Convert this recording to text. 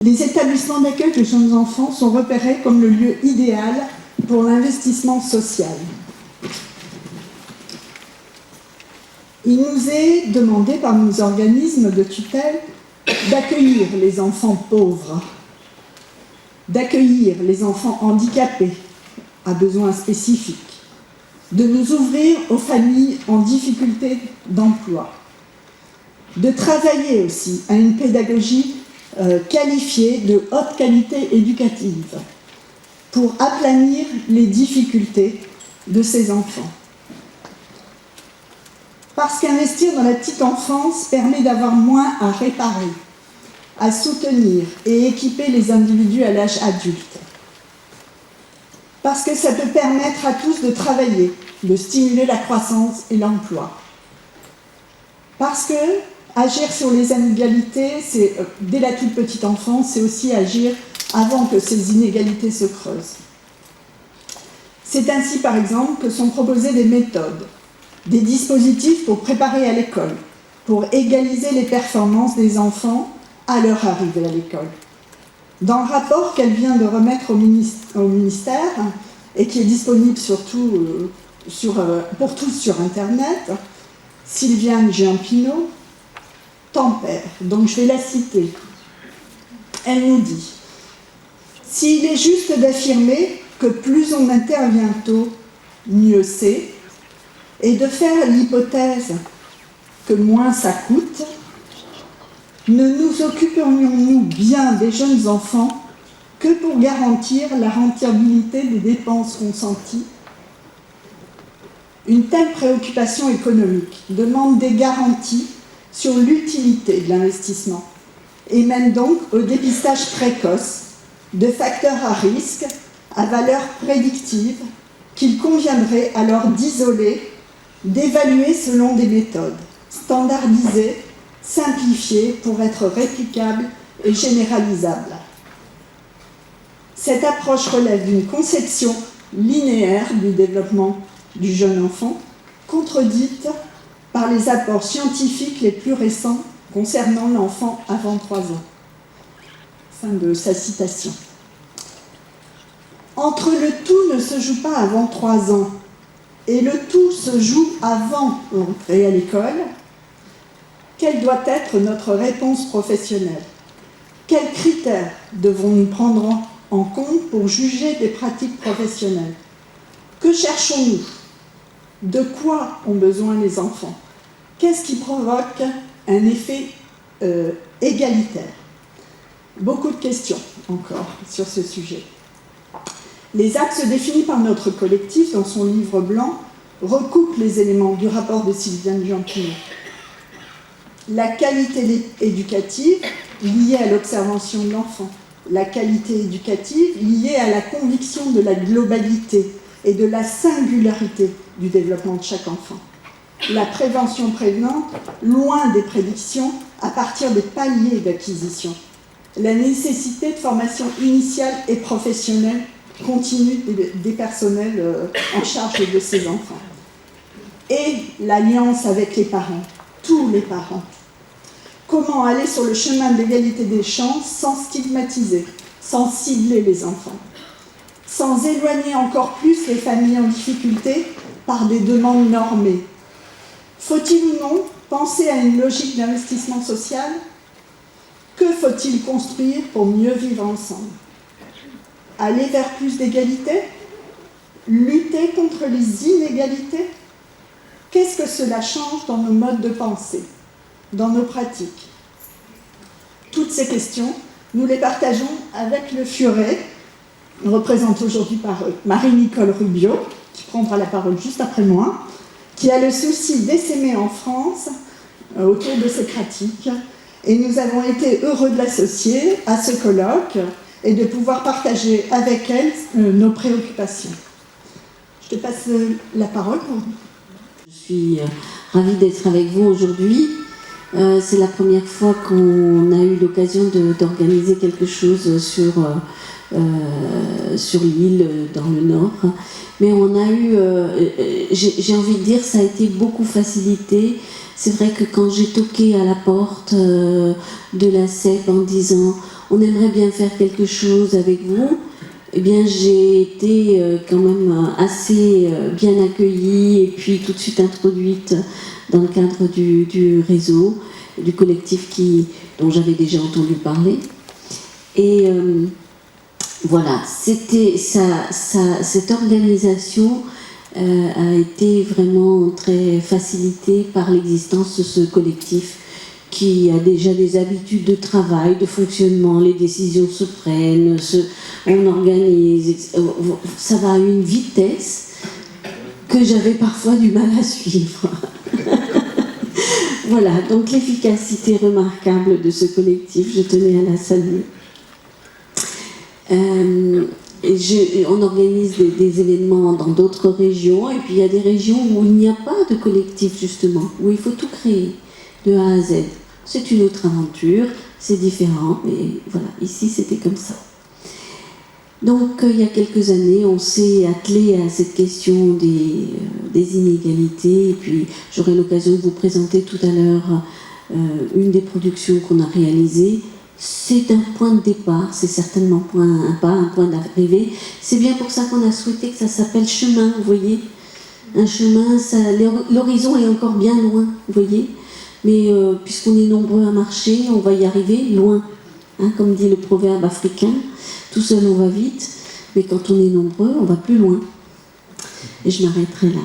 Les établissements d'accueil de jeunes enfants sont repérés comme le lieu idéal pour l'investissement social. Il nous est demandé par nos organismes de tutelle d'accueillir les enfants pauvres, d'accueillir les enfants handicapés à besoins spécifiques, de nous ouvrir aux familles en difficulté d'emploi, de travailler aussi à une pédagogie qualifiée de haute qualité éducative pour aplanir les difficultés de ces enfants. Parce qu'investir dans la petite enfance permet d'avoir moins à réparer, à soutenir et équiper les individus à l'âge adulte. Parce que ça peut permettre à tous de travailler, de stimuler la croissance et l'emploi. Parce que agir sur les inégalités, dès la toute petite enfance, c'est aussi agir avant que ces inégalités se creusent. C'est ainsi, par exemple, que sont proposées des méthodes, des dispositifs pour préparer à l'école, pour égaliser les performances des enfants à leur arrivée à l'école. Dans le rapport qu'elle vient de remettre au ministère, et qui est disponible surtout pour tous sur Internet, Sylviane Giampino tempère, donc je vais la citer. Elle nous dit « S'il est juste d'affirmer que plus on intervient tôt, mieux c'est, et de faire l'hypothèse que moins ça coûte, ne nous occuperions-nous bien des jeunes enfants que pour garantir la rentabilité des dépenses consenties ? Une telle préoccupation économique demande des garanties sur l'utilité de l'investissement et mène donc au dépistage précoce de facteurs à risque à valeur prédictive qu'il conviendrait alors d'isoler, d'évaluer selon des méthodes standardisées, simplifiées pour être réplicables et généralisables. Cette approche relève d'une conception linéaire du développement du jeune enfant, contredite par les apports scientifiques les plus récents concernant l'enfant avant 3 ans. Fin de sa citation. Entre le tout ne se joue pas avant 3 ans et le tout se joue avant l'entrée à l'école, quelle doit être notre réponse professionnelle ? Quels critères devons-nous prendre en compte pour juger des pratiques professionnelles ? Que cherchons-nous ? De quoi ont besoin les enfants ? Qu'est-ce qui provoque un effet égalitaire ? Beaucoup de questions encore sur ce sujet. Les axes définis par notre collectif dans son livre blanc recoupent les éléments du rapport de Sylviane Giampino. La qualité éducative liée à l'observation de l'enfant, la qualité éducative liée à la conviction de la globalité et de la singularité du développement de chaque enfant. La prévention prévenante, loin des prédictions, à partir des paliers d'acquisition. La nécessité de formation initiale et professionnelle continue des personnels en charge de ces enfants. Et l'alliance avec les parents, tous les parents. Comment aller sur le chemin de l'égalité des chances sans stigmatiser, sans cibler les enfants, sans éloigner encore plus les familles en difficulté par des demandes normées. Faut-il ou non penser à une logique d'investissement social ? Que faut-il construire pour mieux vivre ensemble ? Aller vers plus d'égalité ? Lutter contre les inégalités ? Qu'est-ce que cela change dans nos modes de pensée, dans nos pratiques ? Toutes ces questions, nous les partageons avec le Furet, représenté aujourd'hui par Marie-Nicole Rubio, qui prendra la parole juste après moi, qui a le souci d'essaimer en France autour de ces pratiques. Et nous avons été heureux de l'associer à ce colloque et de pouvoir partager avec elle nos préoccupations. Je te passe la parole. Je suis ravie d'être avec vous aujourd'hui. C'est la première fois qu'on a eu l'occasion d'organiser quelque chose sur l'île dans le Nord. Mais on a eu, j'ai envie de dire, ça a été beaucoup facilité. C'est vrai que quand j'ai toqué à la porte de la CEP en disant on aimerait bien faire quelque chose avec vous, eh bien j'ai été quand même assez bien accueillie et puis tout de suite introduite dans le cadre du réseau, du collectif dont j'avais déjà entendu parler. Et voilà, cette organisation a été vraiment très facilitée par l'existence de ce collectif qui a déjà des habitudes de travail, de fonctionnement, les décisions se prennent, on organise, ça va à une vitesse que j'avais parfois du mal à suivre. Voilà, donc l'efficacité remarquable de ce collectif, je tenais à la saluer. On organise des événements dans d'autres régions, et puis il y a des régions où il n'y a pas de collectif justement, où il faut tout créer de A à Z. C'est une autre aventure, c'est différent, mais voilà, ici c'était comme ça. Donc il y a quelques années, on s'est attelé à cette question des inégalités, et puis j'aurai l'occasion de vous présenter tout à l'heure une des productions qu'on a réalisées. C'est un point de départ, c'est certainement un point d'arrivée. C'est bien pour ça qu'on a souhaité que ça s'appelle chemin, vous voyez. Un chemin, l'horizon est encore bien loin, vous voyez. Mais puisqu'on est nombreux à marcher, on va y arriver loin. Hein, comme dit le proverbe africain, tout seul on va vite, mais quand on est nombreux, on va plus loin. Et je m'arrêterai là.